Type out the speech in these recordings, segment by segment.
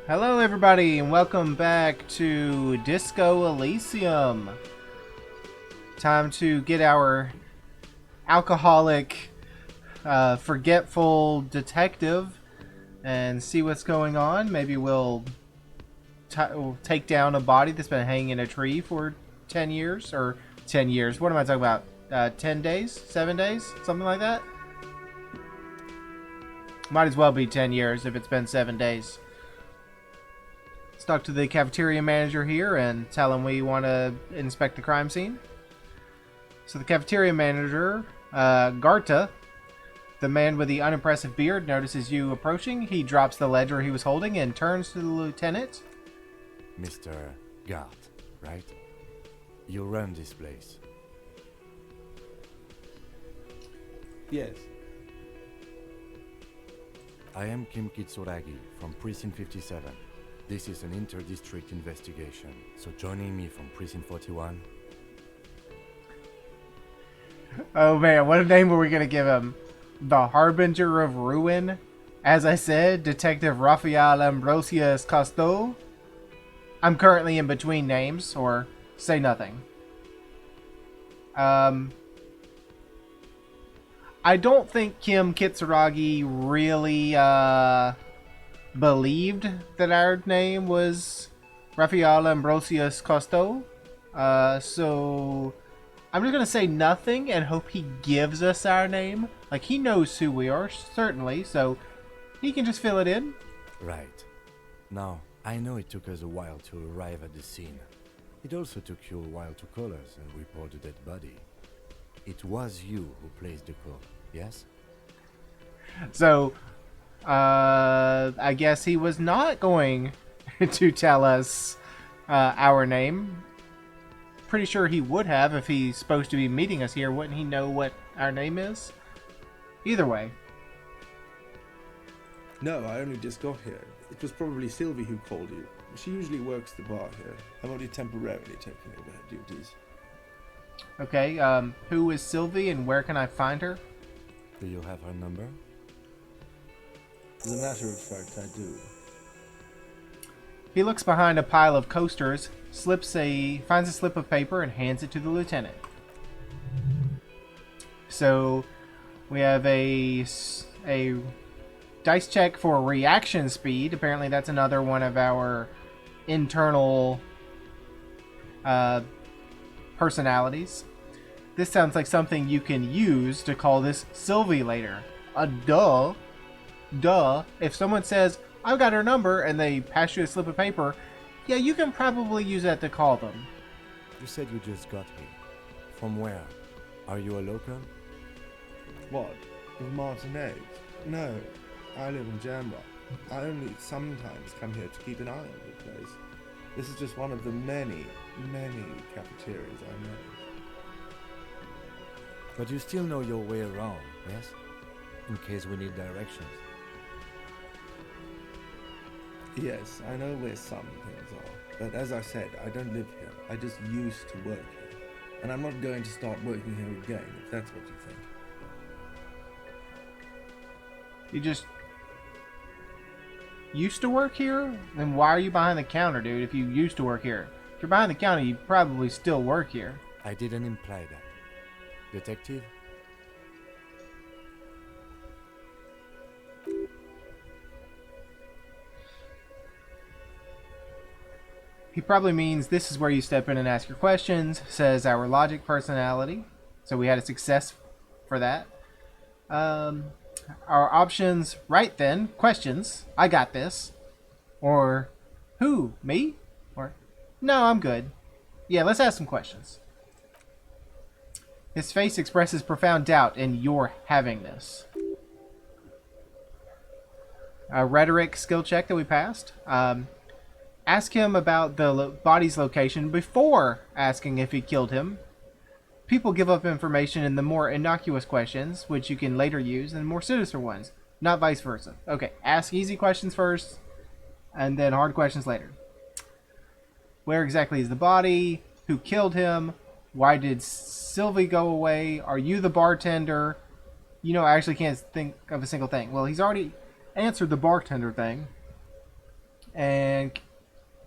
Hello everybody and welcome back to Disco Elysium. Time to get our alcoholic, forgetful detective and see what's going on. Maybe we'll take down a body that's been hanging in a tree for 10 years. Or 10 years. What am I talking about? 10 days? 7 days? Something like that? Might as well be 10 years if it's been 7 days. Let's talk to the cafeteria manager here and tell him we want to inspect the crime scene. So the cafeteria manager, Garta, the man with the unimpressive beard, notices you approaching. He drops the ledger he was holding and turns to the lieutenant. Mr. Gart, right? You run this place. Yes. I am Kim Kitsuragi from Precinct 57. This is an inter-district investigation, so joining me from Precinct 41... Oh man, what name were we going to give him? The Harbinger of Ruin? As I said, Detective Rafael Ambrosius Costo. I'm currently in between names, or say nothing. I don't think Kim Kitsuragi really, believed that our name was Rafael Ambrosius Costo. So I'm just gonna say nothing and hope he gives us our name. Like, he knows who we are, certainly, so he can just fill it in. Right. Now, I know it took us a while to arrive at the scene. It also took you a while to call us and report the dead body. It was you who placed the call, yes? So, I guess he was not going to tell us our name. Pretty sure he would have if he's supposed to be meeting us here. Wouldn't he know what our name is? Either way. No, I only just got here. It was probably Sylvie who called you. She usually works the bar here. I'm only temporarily taking over her duties. Okay, who is Sylvie and where can I find her? Do you have her number? As a matter of fact, I do. He looks behind a pile of coasters, finds a slip of paper and hands it to the lieutenant. So we have a dice check for reaction speed. Apparently that's another one of our internal personalities. This sounds like something you can use to call this Sylvie later. Duh. If someone says, I've got her number, and they pass you a slip of paper, yeah, you can probably use that to call them. You said you just got here. From where? Are you a local? What? With Martinez? No, I live in Jamrock. I only sometimes come here to keep an eye on the place. This is just one of the many, many cafeterias I know. But you still know your way around, yes? In case we need directions. Yes, I know where some things are, but as I said, I don't live here. I just used to work here, and I'm not going to start working here again, if that's what you think. You just used to work here? Then why are you behind the counter, dude, if you used to work here? If you're behind the counter, you probably still work here. I didn't imply that. Detective? He probably means this is where you step in and ask your questions, says our logic personality. So we had a success for that. Our options, right then, questions, I got this. Or, who, me? Or, no, I'm good. Yeah, let's ask some questions. His face expresses profound doubt in your having this. A rhetoric skill check that we passed. Ask him about the body's location before asking if he killed him. People give up information in the more innocuous questions, which you can later use, and more sinister ones, not vice versa. Okay, ask easy questions first, and then hard questions later. Where exactly is the body? Who killed him? Why did Sylvie go away? Are you the bartender? You know, I actually can't think of a single thing. Well, he's already answered the bartender thing. And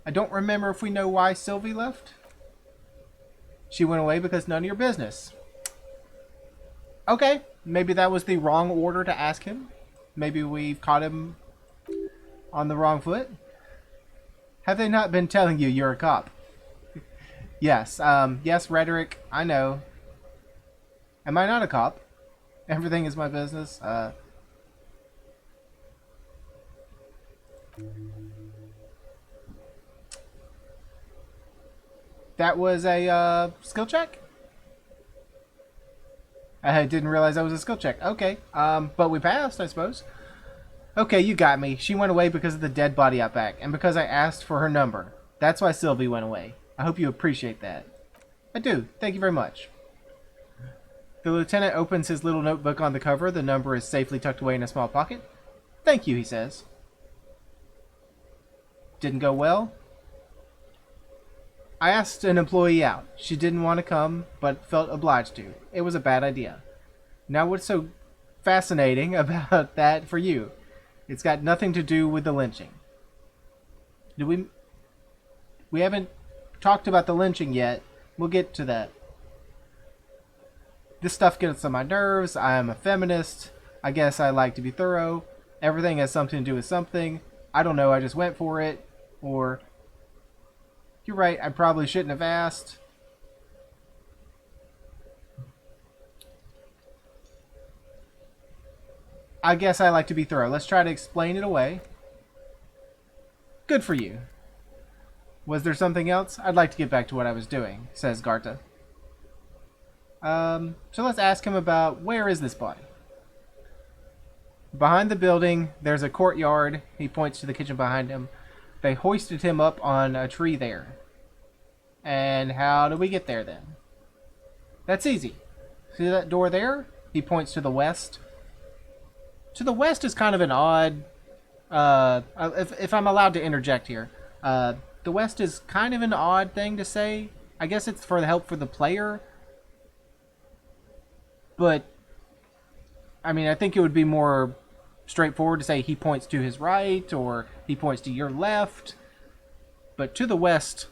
I don't remember if we know why Sylvie left. She went away because none of your business. Okay, maybe that was the wrong order to ask him. Maybe we've caught him on the wrong foot. Have they not been telling you you're a cop? Yes, yes, rhetoric, I know. Am I not a cop? Everything is my business. That was a skill check? I didn't realize that was a skill check. Okay, but we passed, I suppose. Okay, you got me. She went away because of the dead body out back, and because I asked for her number. That's why Sylvie went away. I hope you appreciate that. I do. Thank you very much. The lieutenant opens his little notebook on the cover. The number is safely tucked away in a small pocket. Thank you, he says. Didn't go well? I asked an employee out. She didn't want to come, but felt obliged to. It was a bad idea. Now what's so fascinating about that for you? It's got nothing to do with the lynching. We haven't talked about the lynching yet. We'll get to that. This stuff gets on my nerves. I am a feminist. I guess I like to be thorough. Everything has something to do with something. I don't know, I just went for it. Or, you're right, I probably shouldn't have asked. I guess I like to be thorough. Let's try to explain it away. Good for you. Was there something else? I'd like to get back to what I was doing, says Garta. So let's ask him about where is this body? Behind the building, there's a courtyard. He points to the kitchen behind him. They hoisted him up on a tree there. And how do we get there then? That's easy. See that door there? He points to the west. To the west is kind of an odd... if I'm allowed to interject here. The west is kind of an odd thing to say. I guess it's for the help for the player. But, I mean, I think it would be more straightforward to say he points to his right or he points to your left. But to the west,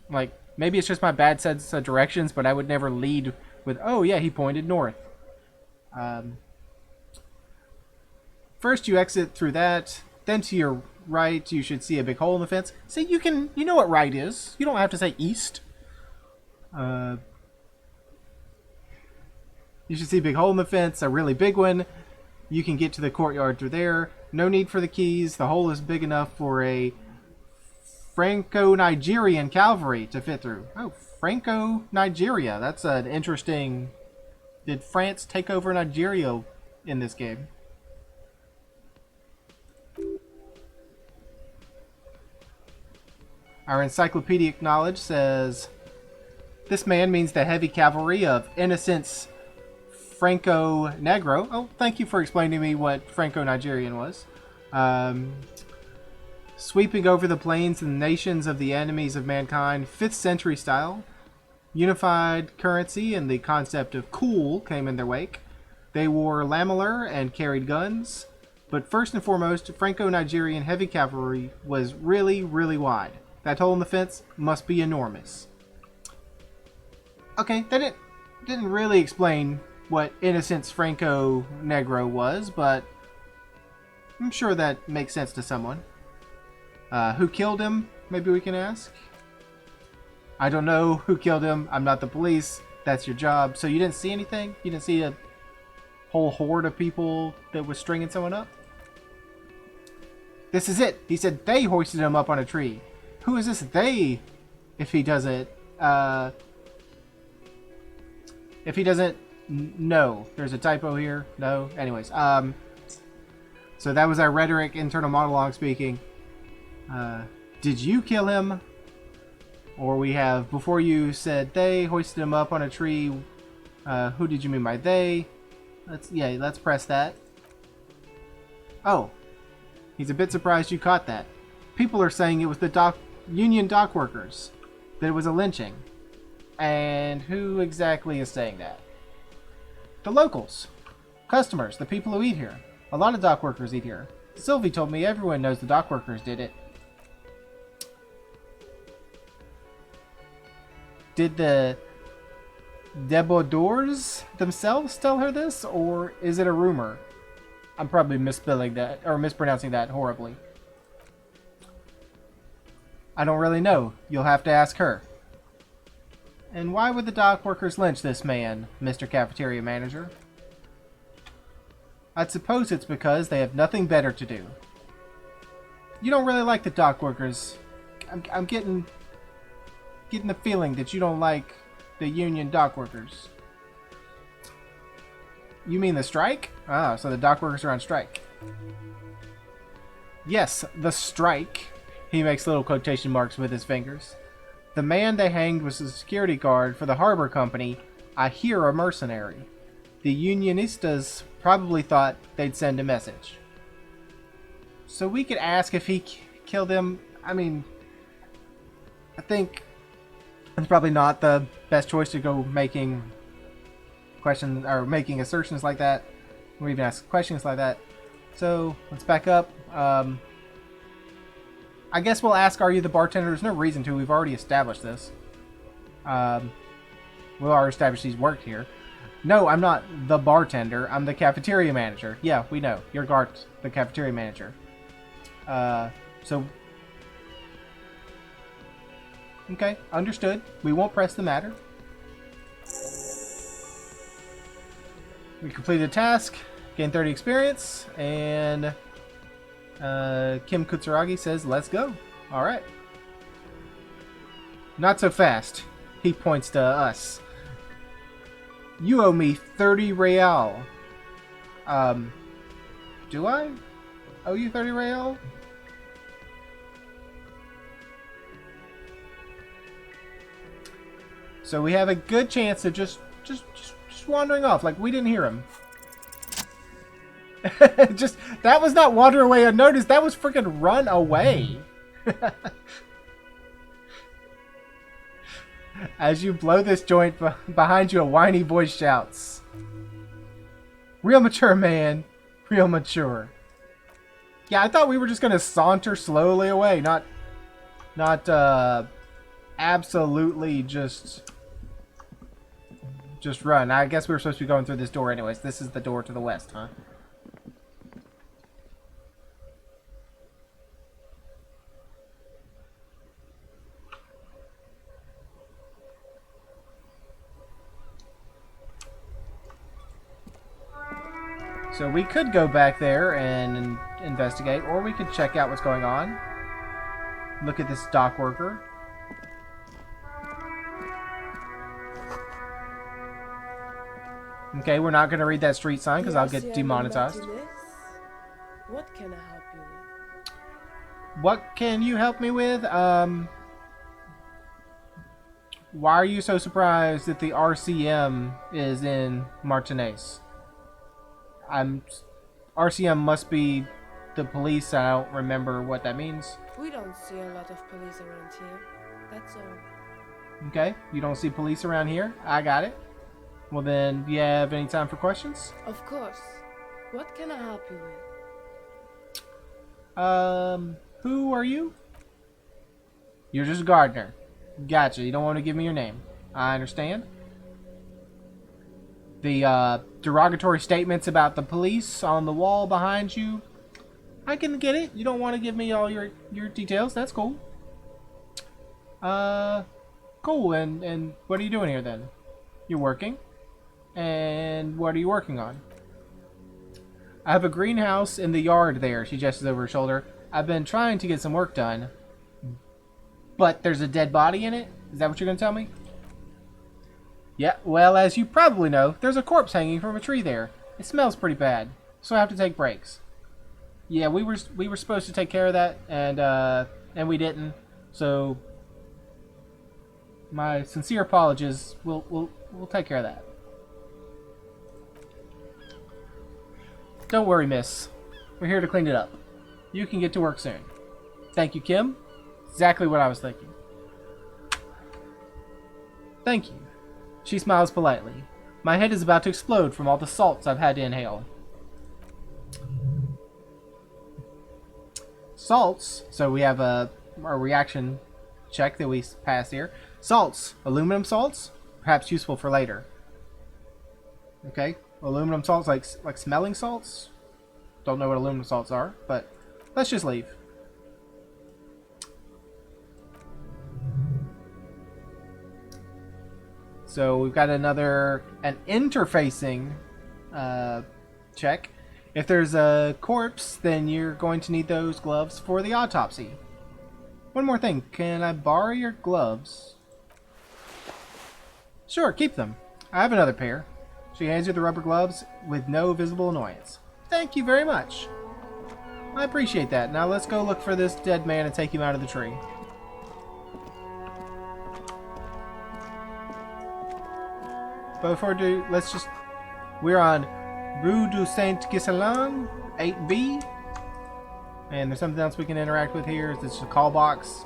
like, maybe it's just my bad sense of directions, but I would never lead with, oh yeah, he pointed north. First you exit through that, then to your right you should see a big hole in the fence. See, you know what right is. You don't have to say east. You should see a big hole in the fence, a really big one. You can get to the courtyard through there. No need for the keys. The hole is big enough for a Franco-Nigerian cavalry to fit through. Oh, Franco-Nigeria. That's an interesting... Did France take over Nigeria in this game? Our encyclopedic knowledge says... This man means the heavy cavalry of Innocence Franco-Negro. Oh, thank you for explaining to me what Franco-Nigerian was. Sweeping over the plains and nations of the enemies of mankind, 5th century style. Unified currency and the concept of cool came in their wake. They wore lamellar and carried guns. But first and foremost, Franco-Nigerian heavy cavalry was really, really wide. That hole in the fence must be enormous. Okay, that didn't really explain what Innocence Franco-Negro was, but I'm sure that makes sense to someone. Who killed him? Maybe we can ask. I don't know who killed him. I'm not the police. That's your job. So you didn't see anything? You didn't see a whole horde of people that was stringing someone up? This is it. He said they hoisted him up on a tree. Who is this they? If he doesn't... If he doesn't know. There's a typo here. No. Anyways. So that was our rhetoric internal monologue speaking. Did you kill him? Or we have, before you said they hoisted him up on a tree, who did you mean by they? Let's press that. Oh. He's a bit surprised you caught that. People are saying it was the union dock workers. That it was a lynching. And who exactly is saying that? The locals. Customers, the people who eat here. A lot of dock workers eat here. Sylvie told me everyone knows the dock workers did it. did the debaucheurs themselves tell her this, or is it a rumor? I'm probably misspelling that or mispronouncing that horribly. I don't really know. You'll have to ask her. And why would the dock workers lynch this man, Mr. Cafeteria Manager? I'd suppose it's because they have nothing better to do. You don't really like the dock workers. I'm getting the feeling that you don't like the union dock workers. You mean the strike? Ah, so the dock workers are on strike. Yes, the strike. He makes little quotation marks with his fingers. The man they hanged was a security guard for the harbor company. I hear a mercenary. The unionistas probably thought they'd send a message. So we could ask if he killed him. I mean, I think it's probably not the best choice to go making questions or making assertions like that, or even ask questions like that. So let's back up. I guess we'll ask, are you the bartender? There's no reason to. We've already established this. We've already established he's worked here. No, I'm not the bartender. I'm the cafeteria manager. Yeah, we know. You're Gart, the cafeteria manager. So... Okay, understood. We won't press the matter. We completed a task, gained 30 experience, and Kim Kutsuragi says, let's go. Alright. Not so fast. He points to us. You owe me 30 real. Do I owe you 30 real? So we have a good chance of just wandering off, like we didn't hear him. Just, that was not wander away unnoticed, that was freaking run away. As you blow this joint, behind you a whiny voice shouts. Real mature, man. Real mature. Yeah, I thought we were just gonna saunter slowly away, not absolutely just run. I guess we were supposed to be going through this door anyways. This is the door to the west, huh? So we could go back there and investigate, or we could check out what's going on. Look at this dock worker. Okay, we're not going to read that street sign because I'll get demonetized. What can I help you with? What can you help me with? Why are you so surprised that the RCM is in Martinez? RCM must be the police. I don't remember what that means. We don't see a lot of police around here. That's all. Okay, you don't see police around here? I got it. Well then, do you have any time for questions? Of course. What can I help you with? Who are you? You're just a gardener. Gotcha, you don't want to give me your name. I understand. The, derogatory statements about the police on the wall behind you, I can get it. You don't want to give me all your details. That's cool. Cool. And what are you doing here then? You're working? And what are you working on? I have a greenhouse in the yard there. She gestures over her shoulder. I've been trying to get some work done. But there's a dead body in it? Is that what you're going to tell me? Yeah, well, as you probably know, there's a corpse hanging from a tree there. It smells pretty bad, so I have to take breaks. Yeah, we were supposed to take care of that, and we didn't. So my sincere apologies. We'll take care of that. Don't worry, miss. We're here to clean it up. You can get to work soon. Thank you, Kim. Exactly what I was thinking. Thank you. She smiles politely. My head is about to explode from all the salts I've had to inhale. Salts, so we have a reaction check that we pass here. Salts. Aluminum salts? Perhaps useful for later. Okay. Aluminum salts like smelling salts? Don't know what aluminum salts are, but let's just leave. So we've got an interfacing check. If there's a corpse, then you're going to need those gloves for the autopsy. One more thing. Can I borrow your gloves? Sure, keep them. I have another pair. She hands you the rubber gloves with no visible annoyance. Thank you very much. I appreciate that. Now let's go look for this dead man and take him out of the tree. But before we do, we're on Rue du Saint-Ghislain, 8B. And there's something else we can interact with here. It's a call box.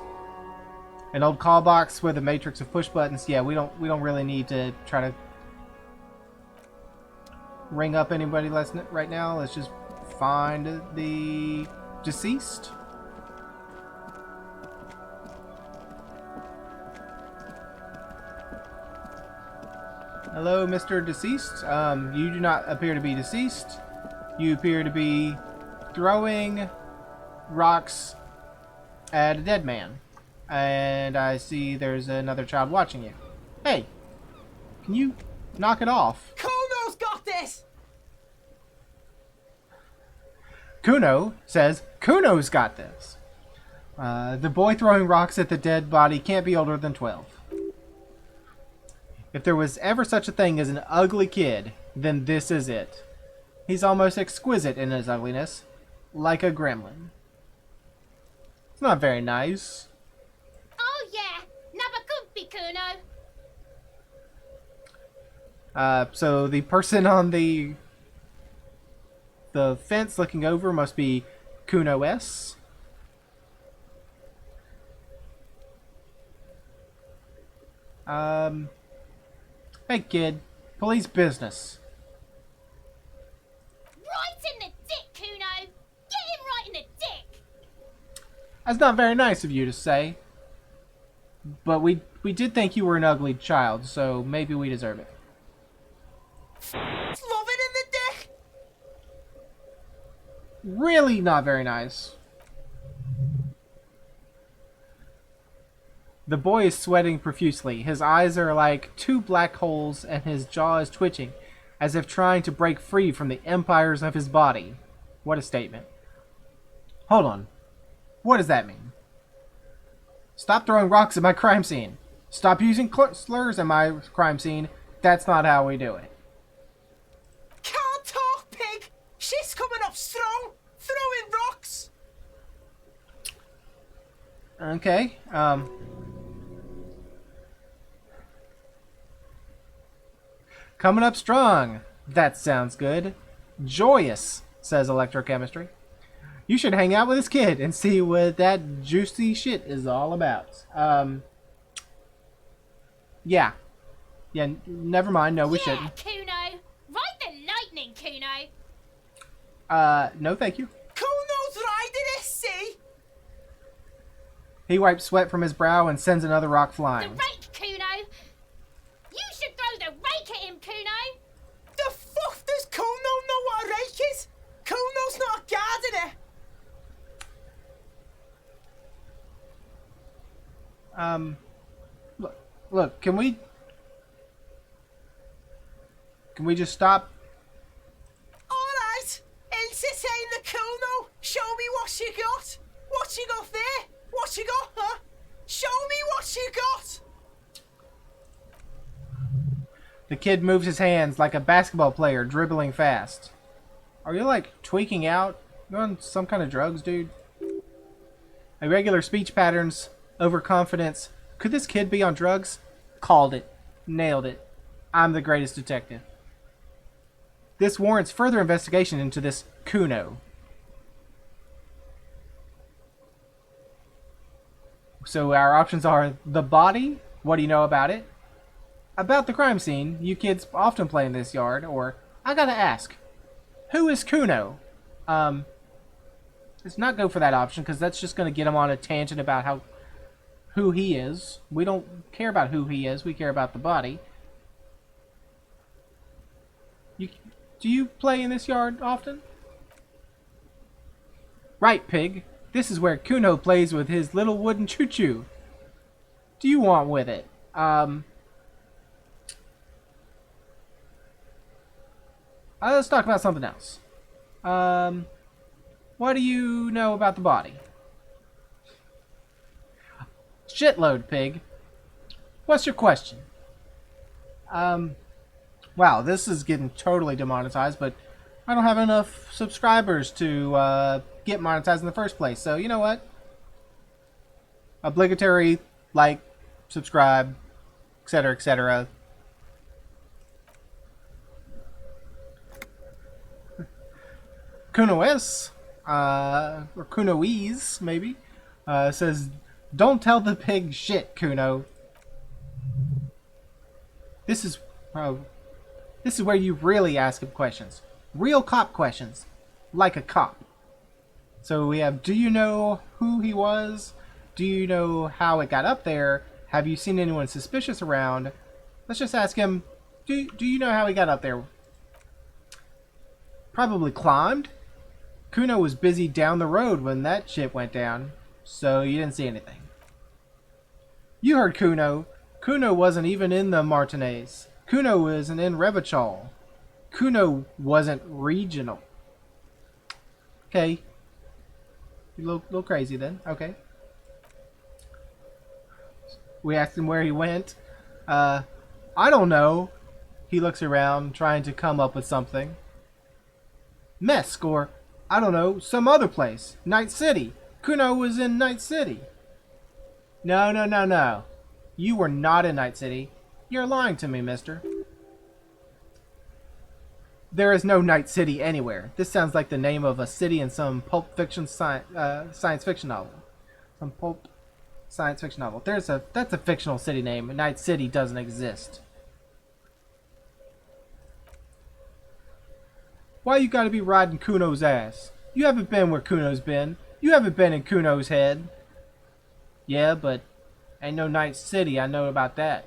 An old call box with a matrix of push buttons. Yeah, we don't really need to try to ring up anybody right now. Let's just find the deceased. Hello, Mr. Deceased. You do not appear to be deceased. You appear to be throwing rocks at a dead man. And I see there's another child watching you. Hey, can you knock it off? Kuno's got this! Kuno says, Kuno's got this. The boy throwing rocks at the dead body can't be older than 12. If there was ever such a thing as an ugly kid, then this is it. He's almost exquisite in his ugliness, like a gremlin. It's not very nice. Oh yeah, never could be Kuno. So the person on the fence looking over must be Kuno S. Hey kid, police business. Right in the dick, Kuno. Get him right in the dick. That's not very nice of you to say. But we did think you were an ugly child, so maybe we deserve it. Love it in the dick! Really not very nice. The boy is sweating profusely. His eyes are like two black holes and his jaw is twitching, as if trying to break free from the empires of his body. What a statement. Hold on. What does that mean? Stop throwing rocks at my crime scene. Stop using slurs at my crime scene. That's not how we do it. Can't talk, pig! She's coming up strong! Throwing rocks! Okay, coming up strong. That sounds good. Joyous, says electrochemistry. You should hang out with this kid and see what that juicy shit is all about. Yeah. Yeah, never mind. No, we shouldn't. Kuno. Ride the lightning, Kuno. No thank you. Kuno's riding it, see? He wipes sweat from his brow and sends another rock The flying. rake, Kuno. You should throw the rake at him, Kuno. The fuck does Kuno know what a rake is? Kuno's not guarding it! Look, can we just stop? Alright, Ilse saying the Kuno. Show me what you got. What you got there? What you got, huh? Show me what you got. The kid moves his hands like a basketball player dribbling fast. Are you like tweaking out? You on some kind of drugs, dude? Irregular speech patterns, overconfidence. Could this kid be on drugs? Called it. Nailed it. I'm the greatest detective. This warrants further investigation into this Kuno. So our options are the body. What do you know about it? About the crime scene. You kids often play in this yard. Or, I gotta ask, who is Kuno? Let's not go for that option because that's just going to get him on a tangent about how who he is. We don't care about who he is. We care about the body. Do you play in this yard often? Right, pig. This is where Kuno plays with his little wooden choo-choo. Do you want with it? Let's talk about something else. What do you know about the body? Shitload, pig. What's your question? Wow, this is getting totally demonetized, but I don't have enough subscribers to get monetized in the first place. So, you know what? Obligatory, like, subscribe, etc., etc. Kunoes, or Kunoese, maybe, says, "Don't tell the pig shit, Kuno. This is where you really ask him questions. Real cop questions. Like a cop." So we have, do you know who he was? Do you know how it got up there? Have you seen anyone suspicious around? Let's just ask him, do you know how he got up there? Probably climbed. Kuno was busy down the road when that shit went down, so you didn't see anything. You heard Kuno. Kuno wasn't even in the Martinez. Kuno wasn't in Revachol. Kuno wasn't regional. Okay. You little crazy then. Okay. We asked him where he went. I don't know. He looks around, trying to come up with something. Mesk, or, I don't know, some other place. Night City. Kuno was in Night City. No, no, no, no. You were not in Night City. You're lying to me, mister. There is no Night City anywhere. This sounds like the name of a city in some pulp fiction science fiction novel. Some pulp science fiction novel. That's a fictional city name. Night City doesn't exist. Why you gotta be riding Kuno's ass? You haven't been where Kuno's been. You haven't been in Kuno's head. Yeah, but ain't no Night City. I know about that.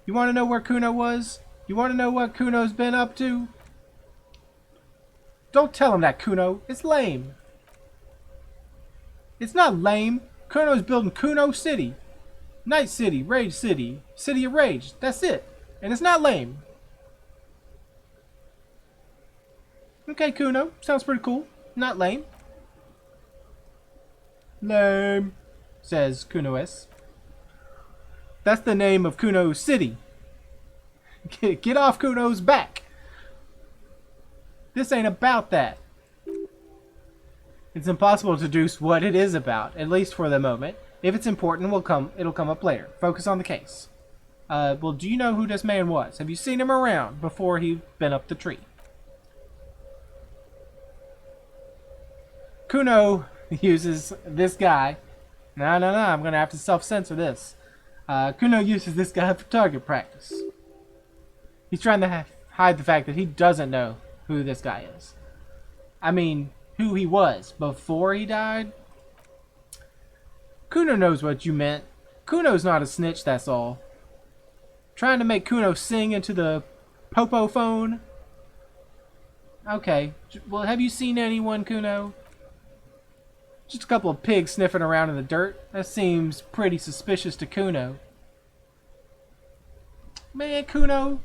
You want to know where Kuno was? You want to know what Kuno's been up to? Don't tell him that, Kuno. It's lame. It's not lame. Kuno's building Kuno City. Night City, Rage City, City of Rage. That's it. And it's not lame. Okay, Kuno. Sounds pretty cool. Not lame. Lame, says Kunoes. That's the name of Kuno City. Get off Kuno's back. This ain't about that. It's impossible to deduce what it is about, at least for the moment. If it's important, it'll come up later. Focus on the case. Well, do you know who this man was? Have you seen him around before he been up the tree? Kuno uses this guy. No, I'm going to have to self-censor this. Kuno uses this guy for target practice. He's trying to hide the fact that he doesn't know who this guy is. I mean, who he was before he died. Kuno knows what you meant. Kuno's not a snitch, that's all. Trying to make Kuno sing into the popo phone? Okay. Well, have you seen anyone, Kuno? Just a couple of pigs sniffing around in the dirt. That seems pretty suspicious to Kuno. Man, Kuno,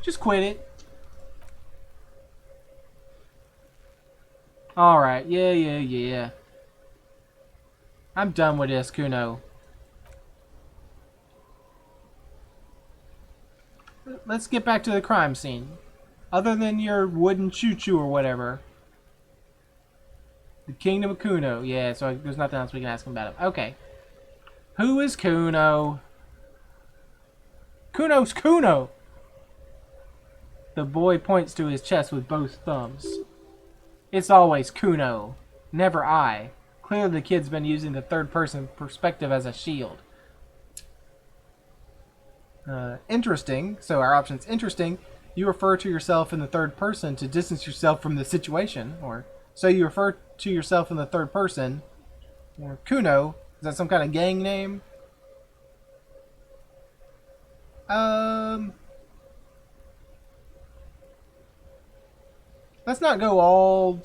just quit it. Alright, yeah. I'm done with this, Kuno. Let's get back to the crime scene. Other than your wooden choo-choo or whatever. The Kingdom of Kuno. Yeah, so there's nothing else we can ask him about him. Okay. Who is Kuno? Kuno's Kuno! The boy points to his chest with both thumbs. It's always Kuno, never I. Clearly the kid's been using the third-person perspective as a shield. Interesting. So our option's interesting. You refer to yourself in the third person to distance yourself from the situation, or so you refer to yourself in the third person. Or Kuno, that some kind of gang name? Let's not go all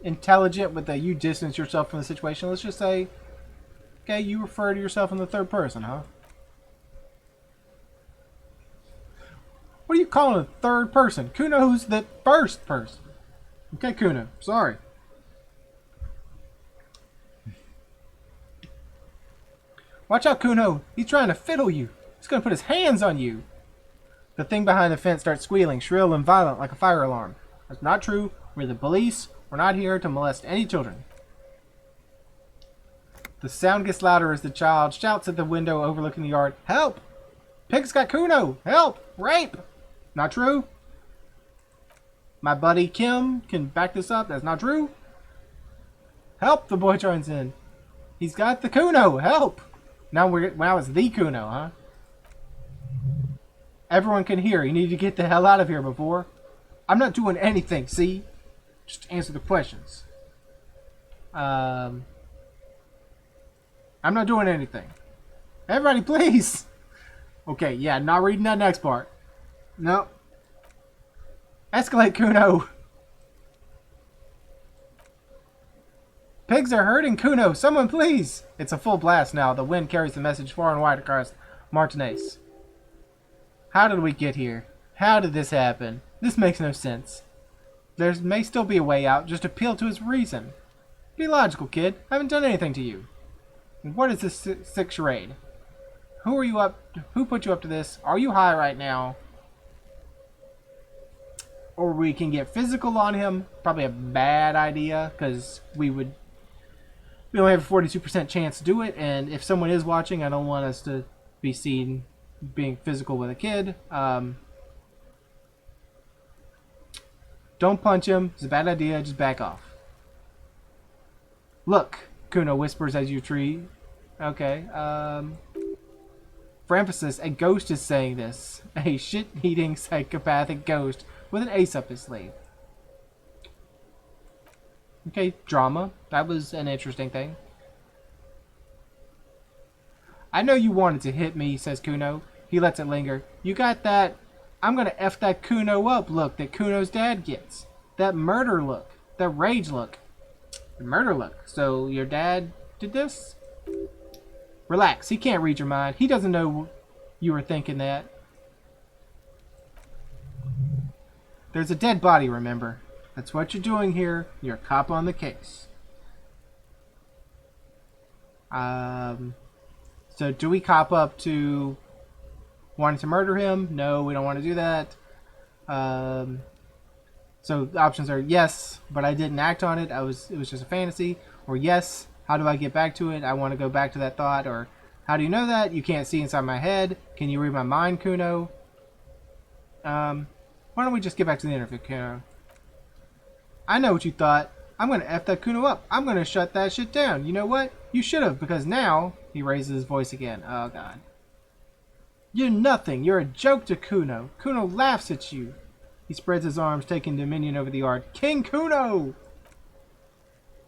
intelligent with the you distance yourself from the situation. Let's just say, okay, you refer to yourself in the third person, huh? What are you calling a third person? Kuno's the first person. Okay, Kuno, sorry. Watch out, Kuno. He's trying to fiddle you. He's going to put his hands on you. The thing behind the fence starts squealing, shrill and violent like a fire alarm. That's not true. We're the police. We're not here to molest any children. The sound gets louder as the child shouts at the window overlooking the yard. Help! Pig's got Kuno! Help! Rape! Not true. My buddy Kim can back this up. That's not true. Help! The boy joins in. He's got the Kuno! Help! Now it's the Kuno, huh? Everyone can hear. You need to get the hell out of here before. I'm not doing anything, see? Just answer the questions. I'm not doing anything. Everybody, please! Okay, yeah, not reading that next part. No. Escalate, Kuno! Pigs are hurting Kuno! Someone please! It's a full blast now. The wind carries the message far and wide across Martinez. How did we get here? How did this happen? This makes no sense. There may still be a way out. Just appeal to his reason. Be logical, kid. I haven't done anything to you. What is this sick charade? Who are you up? Who put you up to this? Are you high right now? Or we can get physical on him. Probably a bad idea because we only have a 42% chance to do it, and if someone is watching, I don't want us to be seen being physical with a kid. Don't punch him. It's a bad idea. Just back off. Look, Kuno whispers as you tree. Okay. For emphasis, a ghost is saying this. A shit-eating psychopathic ghost with an ace up his sleeve. Okay, drama. That was an interesting thing. I know you wanted to hit me, says Kuno. He lets it linger. You got that, I'm gonna F that Kuno up look that Kuno's dad gets. That murder look. That rage look. The murder look. So your dad did this? Relax, he can't read your mind. He doesn't know you were thinking that. There's a dead body, remember? That's what you're doing here. You're a cop on the case. So do we cop up to wanting to murder him? No, we don't want to do that. So the options are yes, but I didn't act on it. It was just a fantasy. Or yes, how do I get back to it? I want to go back to that thought. Or how do you know that? You can't see inside my head. Can you read my mind, Kuno? Why don't we just get back to the interview, Kuno? I know what you thought. I'm going to F that Kuno up. I'm going to shut that shit down. You know what? You should have, because now... He raises his voice again. Oh, God. You're nothing. You're a joke to Kuno. Kuno laughs at you. He spreads his arms, taking dominion over the yard. King Kuno!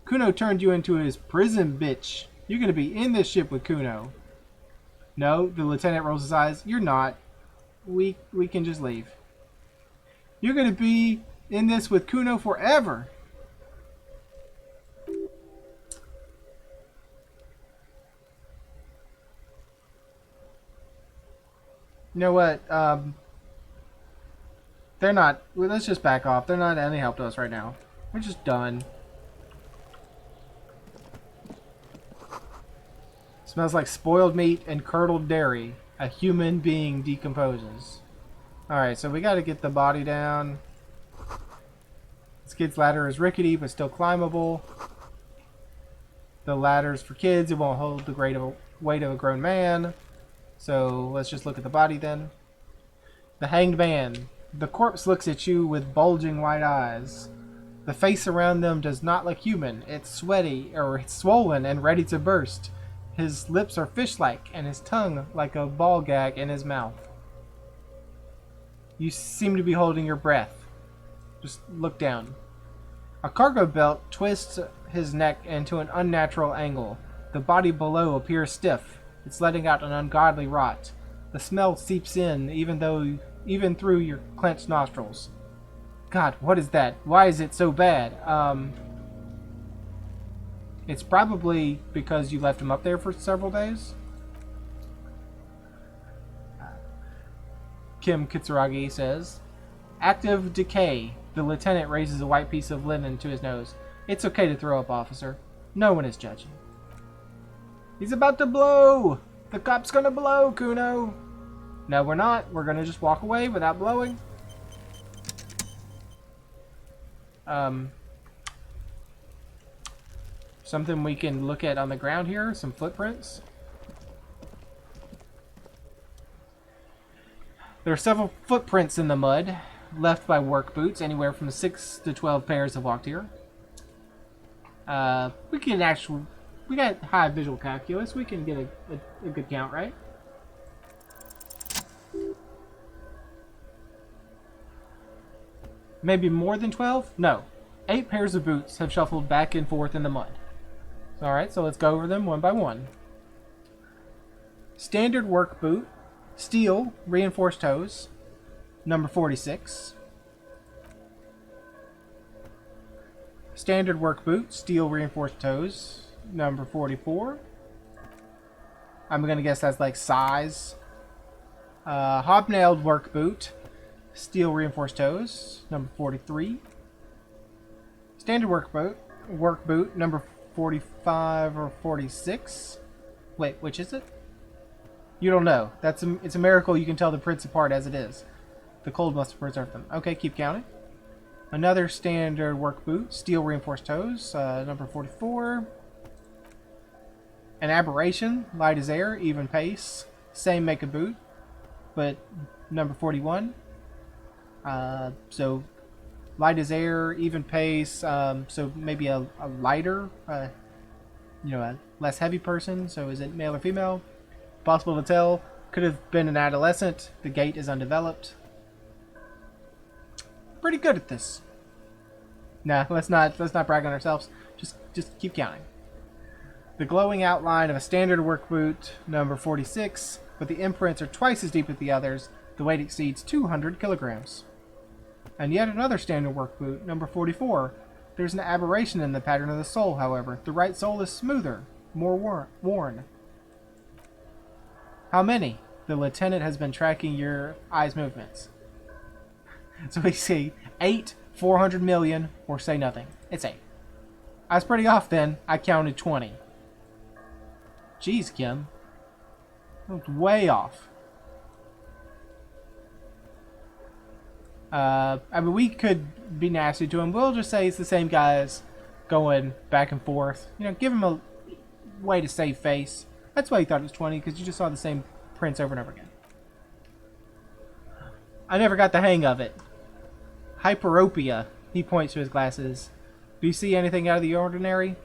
Kuno turned you into his prison, bitch. You're going to be in this ship with Kuno. No, the lieutenant rolls his eyes. You're not. We can just leave. You're going to be in this with Kuno forever. You know what? They're not... Well, let's just back off. They're not any help to us right now. We're just done. Smells like spoiled meat and curdled dairy. A human being decomposes. Alright, so we gotta get the body down. This kid's ladder is rickety, but still climbable. The ladder's for kids. It won't hold the weight of a grown man. So let's just look at the body then. The hanged man. The corpse looks at you with bulging white eyes. The face around them does not look human. It's sweaty, or it's swollen and ready to burst. His lips are fish-like, and his tongue like a ball gag in his mouth. You seem to be holding your breath. Just look down. A cargo belt twists his neck into an unnatural angle. The body below appears stiff. It's letting out an ungodly rot. The smell seeps in even through your clenched nostrils. God, what is that? Why is it so bad? It's probably because you left him up there for several days. Kim Kitsuragi says, active decay. The lieutenant raises a white piece of linen to his nose. It's okay to throw up, officer. No one is judging. He's about to blow! The cop's gonna blow, Kuno! No, we're not. We're gonna just walk away without blowing. Something we can look at on the ground here. Some footprints. There are several footprints in the mud left by work boots. Anywhere from 6 to 12 pairs have walked here. We got high visual calculus. We can get a good count, right? Maybe more than 12? No. 8 pairs of boots have shuffled back and forth in the mud. Alright, so let's go over them one by one. Standard work boot, steel, reinforced toes, number 46. Standard work boot, steel, reinforced toes, number 44. I'm gonna guess that's like size. Hobnailed work boot, steel, reinforced toes, number 43. Standard work boot, number 45 or 46. Wait, which is it? You don't know. It's a miracle you can tell the prints apart as it is. The cold must have preserved them. Okay, keep counting. Another standard work boot, steel reinforced toes, number 44. An aberration, light as air, even pace, same make of boot, but number 41. So light as air, even pace, so maybe a lighter, a less heavy person. So is it male or female? Possible to tell. Could have been an adolescent. The gait is undeveloped. Pretty good at this. Nah, let's not brag on ourselves. Just keep counting. The glowing outline of a standard work boot, number 46, but the imprints are twice as deep as the others. The weight exceeds 200 kilograms. And yet another standard work boot, number 44. There's an aberration in the pattern of the sole, however. The right sole is smoother, more worn. How many? The lieutenant has been tracking your eye's movements. So we see 8, 400 million, or say nothing. It's 8. I was pretty off then. I counted 20. Jeez, Kim. That was way off. I mean, we could be nasty to him. We'll just say it's the same guys going back and forth. Give him a way to save face. That's why he thought it was 20, because you just saw the same prints over and over again. I never got the hang of it. Hyperopia. He points to his glasses. Do you see anything out of the ordinary?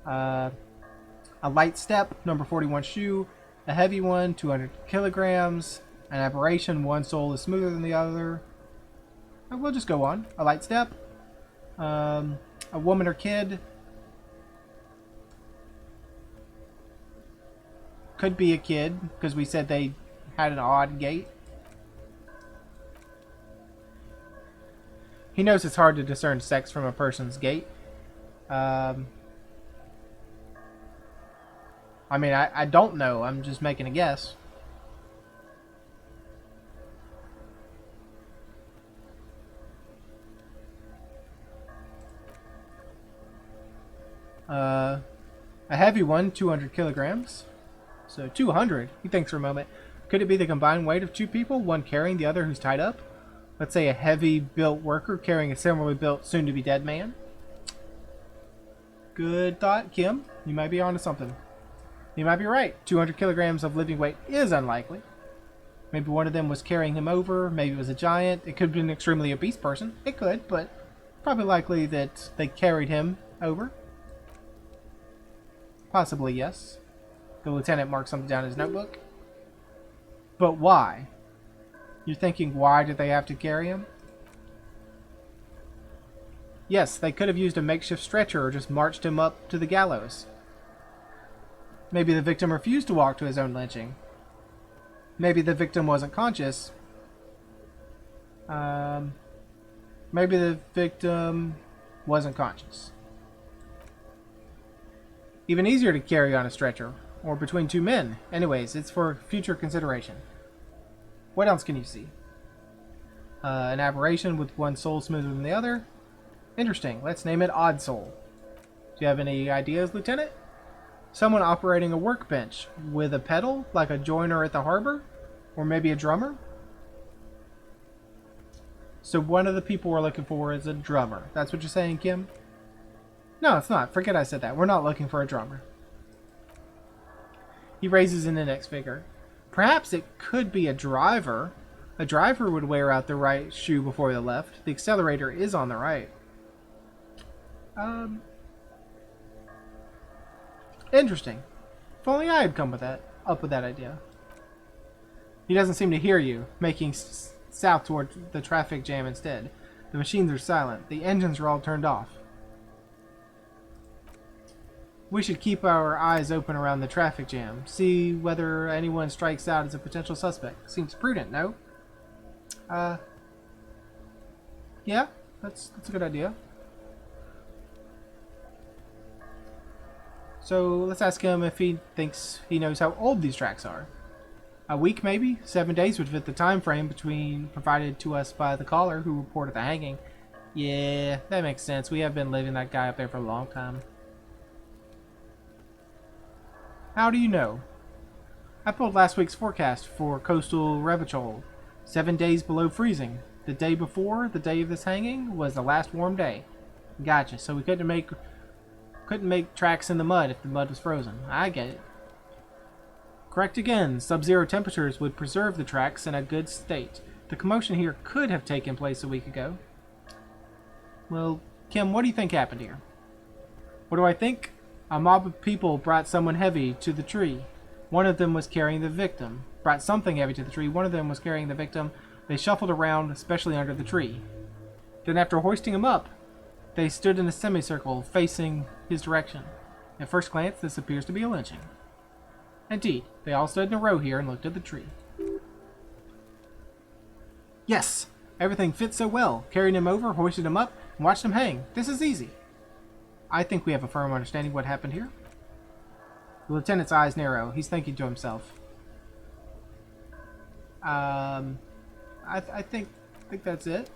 A light step, number 41 shoe. A heavy one, 200 kilograms. An aberration, one sole is smoother than the other. We'll just go on. A light step. A woman or kid. Could be a kid, because we said they had an odd gait. He knows it's hard to discern sex from a person's gait. I mean, I don't know. I'm just making a guess. A heavy one, 200 kilograms. So 200. He thinks for a moment. Could it be the combined weight of two people, one carrying the other who's tied up? Let's say a heavy-built worker carrying a similarly built, soon-to-be-dead man. Good thought, Kim. You might be onto something. You might be right. 200 kilograms of living weight is unlikely. Maybe one of them was carrying him over. Maybe it was a giant. It could have been an extremely obese person. It could, but probably likely that they carried him over. Possibly, yes. The lieutenant marked something down in his notebook. But why? You're thinking, why did they have to carry him? Yes, they could have used a makeshift stretcher or just marched him up to the gallows. Maybe the victim refused to walk to his own lynching. Maybe the victim wasn't conscious. Maybe the victim wasn't conscious. Even easier to carry on a stretcher, or between two men. Anyways, it's for future consideration. What else can you see? An aberration with one soul smoother than the other. Interesting. Let's name it Odd Soul. Do you have any ideas, Lieutenant? Someone operating a workbench with a pedal, like a joiner at the harbor? Or maybe a drummer? So one of the people we're looking for is a drummer. That's what you're saying, Kim? No, it's not. Forget I said that. We're not looking for a drummer. He raises an index finger. Perhaps it could be a driver. A driver would wear out the right shoe before the left. The accelerator is on the right. Interesting. If only I had come up with that idea. He doesn't seem to hear you, making south toward the traffic jam instead. The machines are silent. The engines are all turned off. We should keep our eyes open around the traffic jam. See whether anyone strikes out as a potential suspect. Seems prudent, no? Yeah, that's a good idea. So let's ask him if he thinks he knows how old these tracks are. A week, maybe? 7 days would fit the time frame provided to us by the caller who reported the hanging. Yeah, that makes sense. We have been leaving that guy up there for a long time. How do you know? I pulled last week's forecast for coastal Revachol. 7 days below freezing. The day before, the day of this hanging, was the last warm day. Gotcha. So we couldn't make tracks in the mud if the mud was frozen. I get it. Correct again. Sub-zero temperatures would preserve the tracks in a good state. The commotion here could have taken place a week ago. Well, Kim, what do you think happened here? What do I think? A mob of people brought someone heavy to the tree. One of them was carrying the victim. Brought something heavy to the tree. One of them was carrying the victim. They shuffled around, especially under the tree. Then after hoisting him up, they stood in a semicircle facing his direction. At first glance, this appears to be a lynching. Indeed, they all stood in a row here and looked at the tree. Yes! Everything fits so well. Carried him over, hoisted him up, and watched him hang. This is easy. I think we have a firm understanding what happened here. The lieutenant's eyes narrow. He's thinking to himself. I think that's it.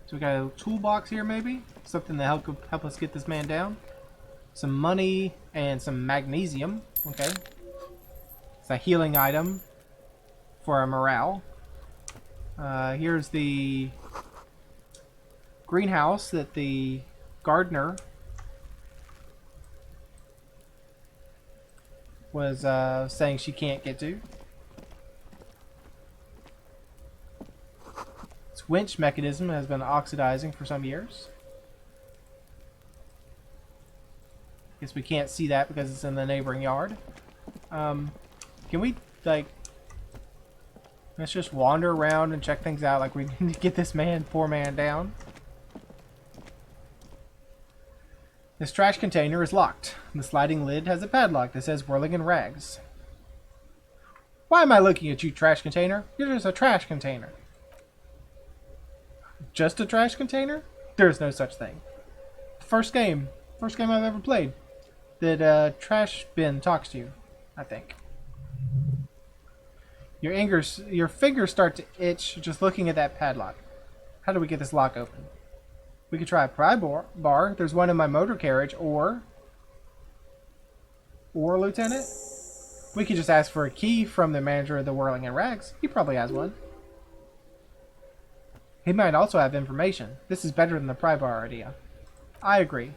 So we got a toolbox here, maybe? Something to help us get this man down. Some money and some magnesium. Okay. It's a healing item for our morale. Here's the greenhouse that the gardener was saying she can't get to. Its winch mechanism has been oxidizing for some years. Guess we can't see that because it's in the neighboring yard. Can we, like, let's just wander around and check things out like we need to get this poor man down. This trash container is locked. The sliding lid has a padlock that says whirling in rags. Why am I looking at you, trash container? You're just a trash container. Just a trash container? There's no such thing. First game I've ever played that trash bin talks to you, I think. Your fingers start to itch just looking at that padlock. How do we get this lock open? We could try a pry bar. There's one in my motor carriage, or Lieutenant, we could just ask for a key from the manager of the Whirling in Rags. He probably has one. He might also have information. This is better than the pry bar idea. I agree.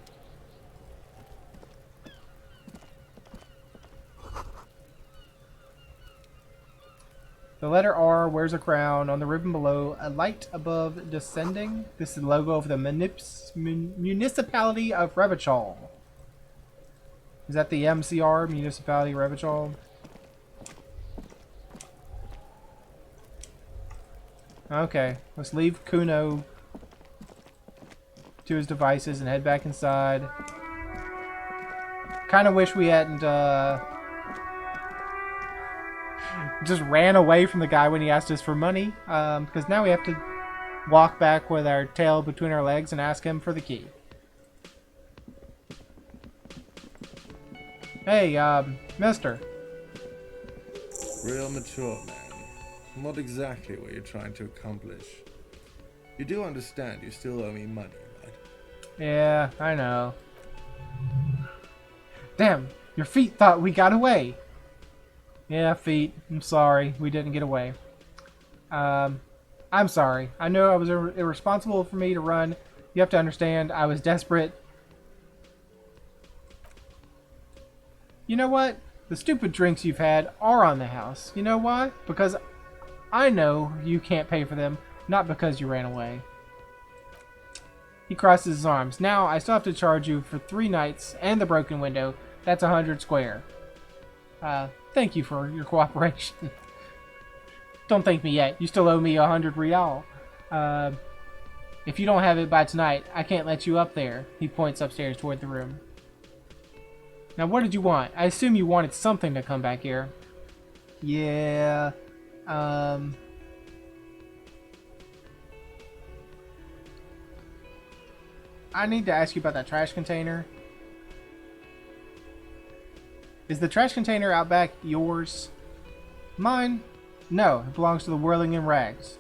The letter R wears a crown. On the ribbon below, a light above descending. This is the logo of the Municipality of Revachol. Is that the MCR, Municipality Revachol? Okay, let's leave Kuno to his devices and head back inside. kind of wish we hadn't just ran away from the guy when he asked us for money, because now we have to walk back with our tail between our legs and ask him for the key. Hey, mister. Real mature, man. What exactly were you trying to accomplish? You do understand you still owe me money, right? Yeah, I know. Damn, your feet thought we got away. Yeah, feet. I'm sorry. We didn't get away. I'm sorry. I know I was irresponsible for me to run. You have to understand, I was desperate. You know what? The stupid drinks you've had are on the house. You know why? Because I know you can't pay for them, not because you ran away. He crosses his arms. Now, I still have to charge you for 3 nights and the broken window. That's 100 square. Thank you for your cooperation. Don't thank me yet. You still owe me 100 real. If you don't have it by tonight, I can't let you up there. He points upstairs toward the room. Now, what did you want? I assume you wanted something to come back here. Yeah. I need to ask you about that trash container. Is the trash container out back yours? Mine? No, it belongs to the Whirling in Rags.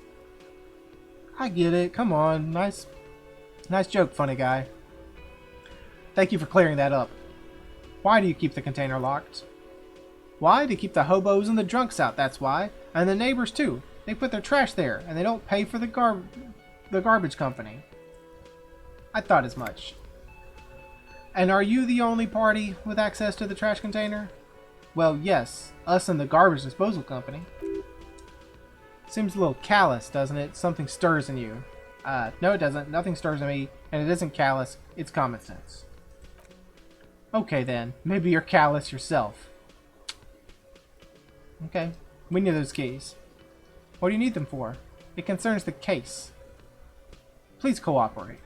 I get it. Come on. Nice joke, funny guy. Thank you for clearing that up. Why do you keep the container locked? Why? To keep the hobos and the drunks out, that's why. And the neighbors, too. They put their trash there, and they don't pay for the garbage company. I thought as much. And are you the only party with access to the trash container? Well, yes. Us and the garbage disposal company. Seems a little callous, doesn't it? Something stirs in you. No it doesn't. Nothing stirs in me, and it isn't callous. It's common sense. Okay then. Maybe you're callous yourself. Okay. We need those keys. What do you need them for? It concerns the case. Please cooperate.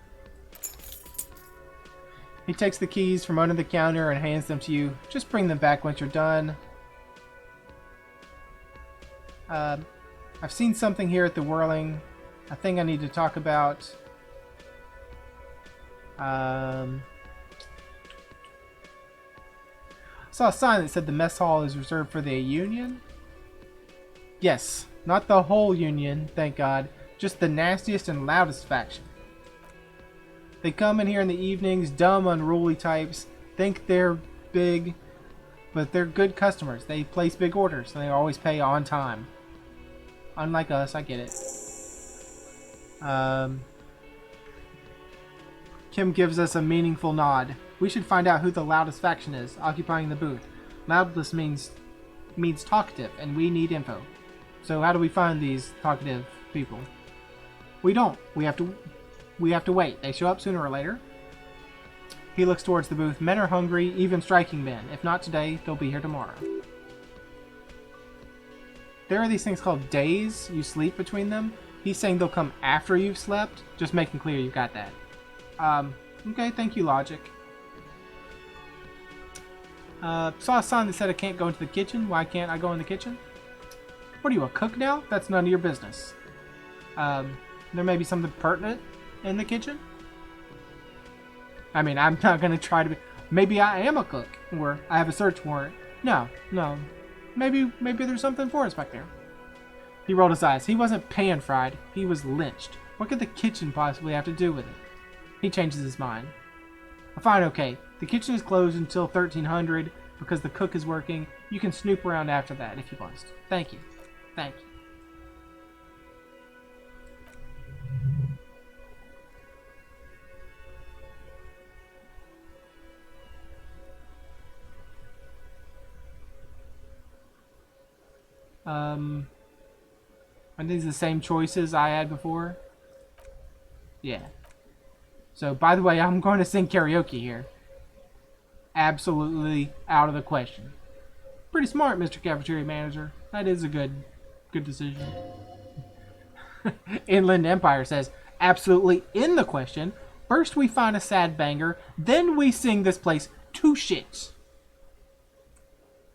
He takes the keys from under the counter and hands them to you. Just bring them back once you're done. I've seen something here at the Whirling. A thing I need to talk about. I saw a sign that said the mess hall is reserved for the Union. Yes, not the whole Union, thank God. Just the nastiest and loudest faction. They come in here in the evenings, dumb, unruly types, think they're big, but they're good customers. They place big orders, and they always pay on time. Unlike us, I get it. Kim gives us a meaningful nod. We should find out who the loudest faction is, occupying the booth. Loudest means talkative, and we need info. So how do we find these talkative people? We don't. We have to wait. They show up sooner or later. He looks towards the booth. Men are hungry, even striking men. If not today, they'll be here tomorrow. There are these things called days. You sleep between them. He's saying they'll come after you've slept. Just making clear you got that. Okay, thank you, Logic. Saw a sign that said I can't go into the kitchen. Why can't I go in the kitchen? What are you, a cook now? That's none of your business. There may be something pertinent in the kitchen. I mean, I'm not going to try to be... Maybe I am a cook, or I have a search warrant. No. Maybe there's something for us back there. He rolled his eyes. He wasn't pan-fried. He was lynched. What could the kitchen possibly have to do with it? He changes his mind. Fine, okay. The kitchen is closed until 1300 because the cook is working. You can snoop around after that if you must. Thank you. Thank you. Are these the same choices I had before? Yeah. So, by the way, I'm going to sing karaoke here. Absolutely out of the question. Pretty smart, Mr. Cafeteria Manager. That is a good decision. Inland Empire says, absolutely in the question. First we find a sad banger, then we sing this place to shits.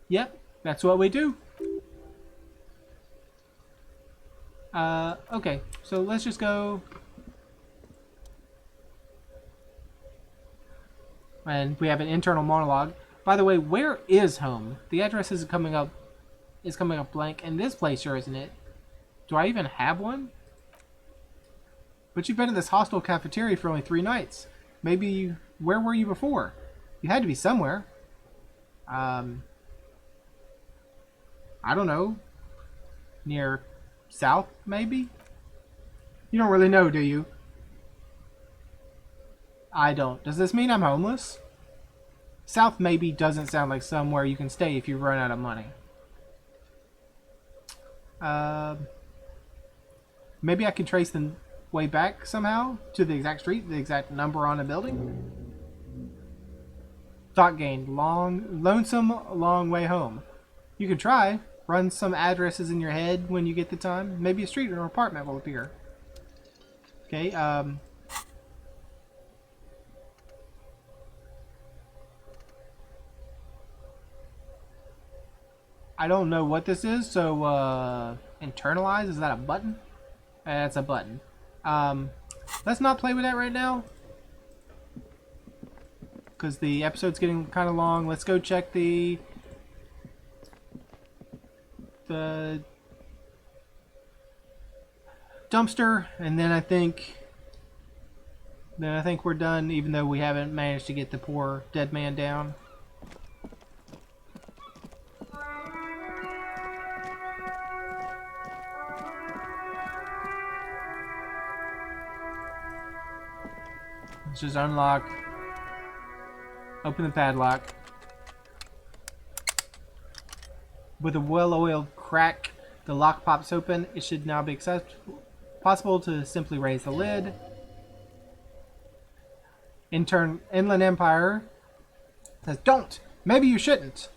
Yep, that's what we do. Okay, so let's just go. And we have an internal monologue. By the way, where is home? The address is coming up blank, and this place sure isn't it. Do I even have one? But you've been in this hostel cafeteria for only 3 nights. Maybe, where were you before? You had to be somewhere. I don't know. Near south, maybe? You don't really know, do you? I don't. Does this mean I'm homeless? South maybe doesn't sound like somewhere you can stay if you run out of money. Maybe I can trace the way back somehow to the exact street, the exact number on a building. Thought gained. Lonesome long way home. You can try. Run some addresses in your head when you get the time. Maybe a street or an apartment will appear. Okay, I don't know what this is, so, internalize? Is that a button? That's a button. Let's not play with that right now. Because the episode's getting kind of long. Let's go check the dumpster, and then I think we're done, even though we haven't managed to get the poor dead man down. Let's just unlock. Open the padlock. With a well-oiled crack, the lock pops open. It should now be possible to simply raise the lid. Inland Empire says, "Don't! Maybe you shouldn't."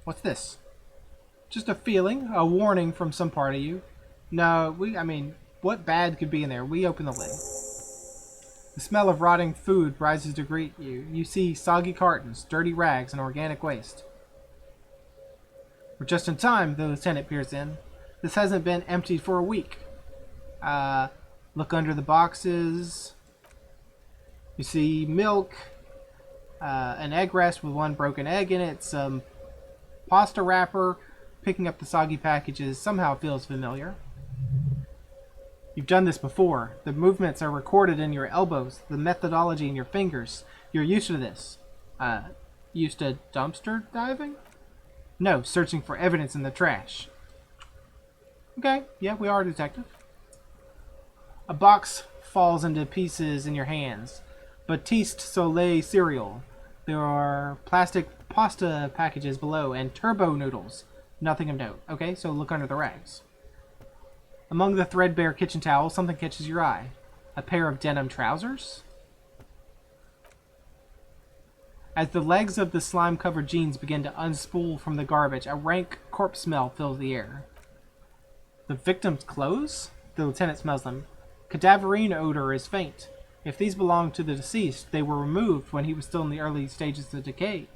What's this? Just a feeling, a warning from some part of you. No, I mean, what bad could be in there? We open the lid. The smell of rotting food rises to greet you. You see soggy cartons, dirty rags, and organic waste. We're just in time, the lieutenant peers in. This hasn't been emptied for a week. Look under the boxes. You see milk, an egg rest with 1 broken egg in it, some pasta wrapper. Picking up the soggy packages somehow feels familiar. You've done this before. The movements are recorded in your elbows, the methodology in your fingers. You're used to this. Used to dumpster diving? No, searching for evidence in the trash. Okay, yeah, we are a detective. A box falls into pieces in your hands. Batiste Soleil cereal. There are plastic pasta packages below and turbo noodles. Nothing of note. Okay, so look under the rags. Among the threadbare kitchen towels, something catches your eye. A pair of denim trousers? As the legs of the slime-covered jeans begin to unspool from the garbage, a rank corpse smell fills the air. The victim's clothes? The lieutenant smells them. Cadaverine odor is faint. If these belong to the deceased, they were removed when he was still in the early stages of decay.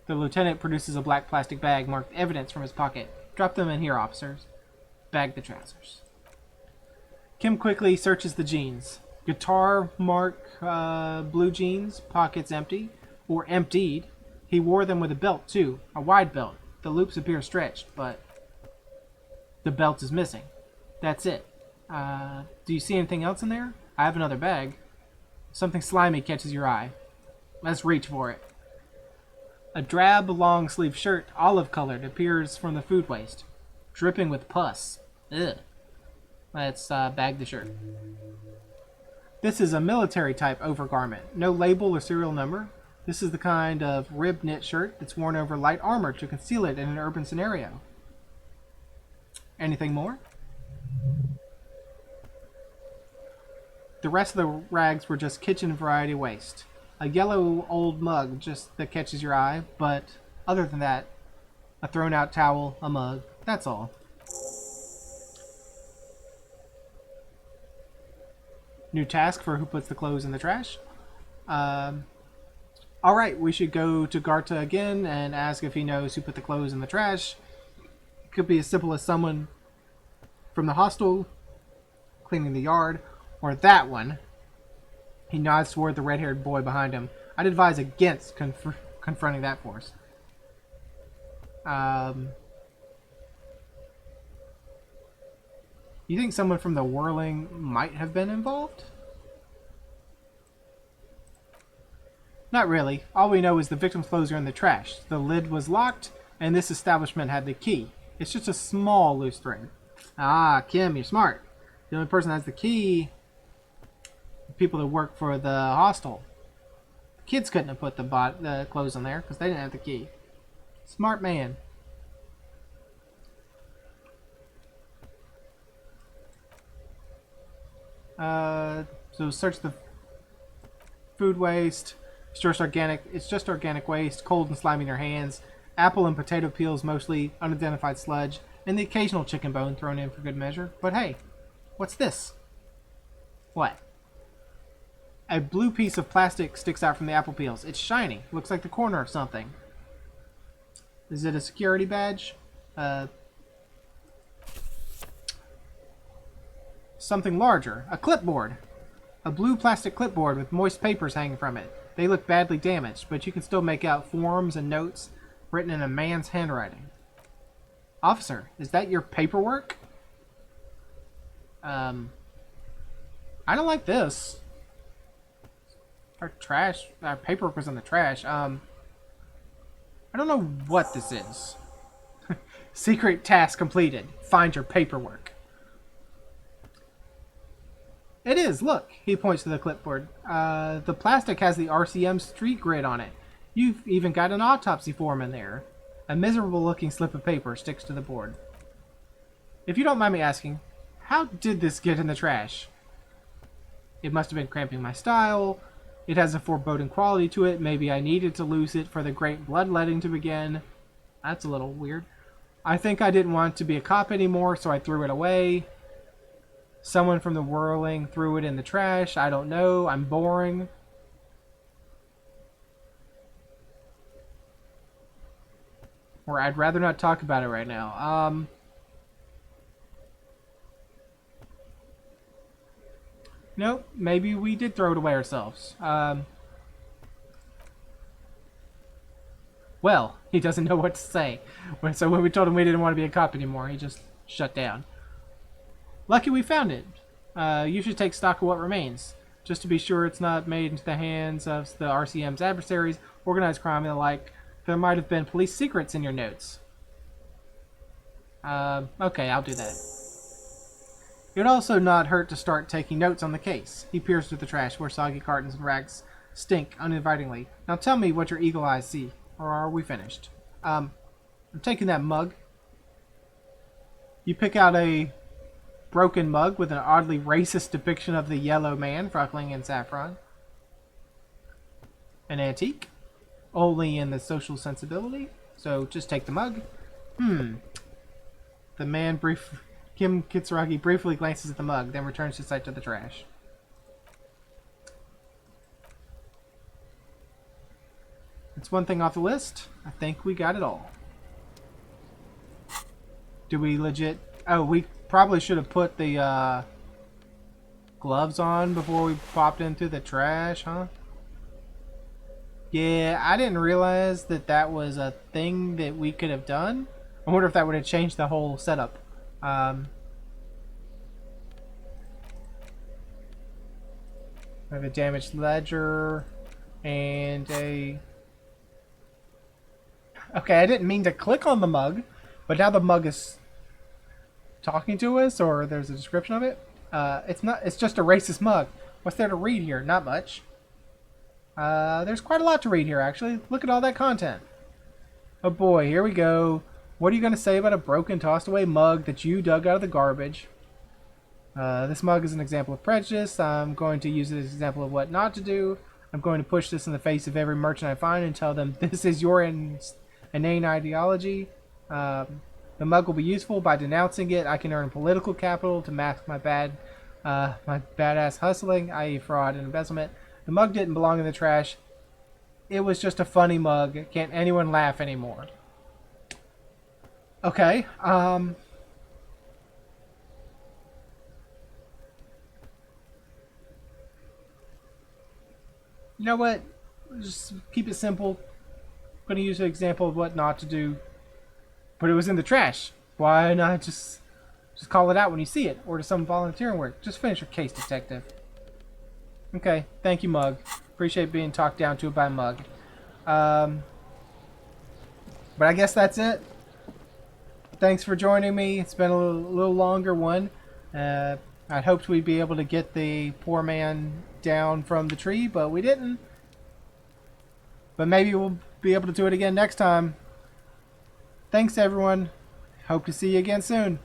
The lieutenant produces a black plastic bag marked evidence from his pocket. Drop them in here, officers. Bag the trousers. Kim quickly searches the jeans. Guitar mark blue jeans, pockets empty, or emptied. He wore them with a belt, too. A wide belt. The loops appear stretched, but the belt is missing. That's it. Do you see anything else in there? I have another bag. Something slimy catches your eye. Let's reach for it. A drab, long-sleeved shirt, olive-colored, appears from the food waste, dripping with pus. Ugh. Let's bag the shirt. This is a military-type overgarment. No label or serial number. This is the kind of rib-knit shirt that's worn over light armor to conceal it in an urban scenario. Anything more? The rest of the rags were just kitchen variety waste. A yellow old mug just that catches your eye, but other than that, a thrown out towel, a mug, that's all. New task for who puts the clothes in the trash. Alright, we should go to Garta again and ask if he knows who put the clothes in the trash. It could be as simple as someone from the hostel cleaning the yard, or that one. He nods toward the red-haired boy behind him. I'd advise against confronting that force. You think someone from the whirling might have been involved? Not really. All we know is the victim's clothes are in the trash. The lid was locked, and this establishment had the key. It's just a small loose thread. Ah, Kim, you're smart. The only person that has the key, the people that work for the hostel. The kids couldn't have put the clothes in there because they didn't have the key. Smart man. So search the food waste. It's just organic waste, cold and slimy in your hands. Apple and potato peels, mostly unidentified sludge, and the occasional chicken bone thrown in for good measure. But hey, what's this? What? A blue piece of plastic sticks out from the apple peels. It's shiny. Looks like the corner of something. Is it a security badge? Something larger. A clipboard. A blue plastic clipboard with moist papers hanging from it. They look badly damaged, but you can still make out forms and notes written in a man's handwriting. Officer, is that your paperwork? I don't like this. Our paperwork was in the trash. I don't know what this is. Secret task completed. Find your paperwork. It is, look. He points to the clipboard. The plastic has the RCM street grid on it. You've even got an autopsy form in there. A miserable looking slip of paper sticks to the board. If you don't mind me asking, how did this get in the trash? It must have been cramping my style. It has a foreboding quality to it. Maybe I needed to lose it for the great bloodletting to begin. That's a little weird. I think I didn't want to be a cop anymore, so I threw it away. Someone from the whirling threw it in the trash. I don't know. I'm boring. Or I'd rather not talk about it right now. Nope. Maybe we did throw it away ourselves. Well, he doesn't know what to say. So when we told him we didn't want to be a cop anymore, he just shut down. Lucky we found it. You should take stock of what remains, just to be sure it's not made into the hands of the RCM's adversaries, organized crime, and the like. There might have been police secrets in your notes. Okay, I'll do that. It would also not hurt to start taking notes on the case. He peers through the trash where soggy cartons and rags stink uninvitingly. Now tell me what your eagle eyes see, or are we finished? I'm taking that mug. You pick out a broken mug with an oddly racist depiction of the yellow man freckling in saffron. An antique. Only in the social sensibility. So just take the mug. The man Kim Kitsuragi briefly glances at the mug, then returns his sight to the trash. That's one thing off the list. I think we got it all. Do we legit... Oh, we probably should have put the gloves on before we popped into the trash, huh? Yeah, I didn't realize that that was a thing that we could have done. I wonder if that would have changed the whole setup. I have a damaged ledger and a... Okay, I didn't mean to click on the mug, but now the mug is talking to us, or there's a description of it. It's just a racist mug. What's there to read here? Not much. There's quite a lot to read here, actually. Look at all that content. Oh boy, here we go. What are you going to say about a broken, tossed away mug that you dug out of the garbage? This mug is an example of prejudice. I'm going to use it as an example of what not to do. I'm going to push this in the face of every merchant I find and tell them this is your inane ideology. The mug will be useful. By denouncing it, I can earn political capital to mask my badass hustling, i.e. fraud and embezzlement. The mug didn't belong in the trash. it was just a funny mug. Can't anyone laugh anymore? Okay. You know what? Just keep it simple. I'm going to use an example of what not to do. But it was in the trash. Why not just call it out when you see it? Or to some volunteering work. Just finish your case, detective. Okay. Thank you, Mug. Appreciate being talked down to by Mug. But I guess that's it. Thanks for joining me. It's been a little longer one. I hoped we'd be able to get the poor man down from the tree, but we didn't. But maybe we'll be able to do it again next time. Thanks, everyone. Hope to see you again soon.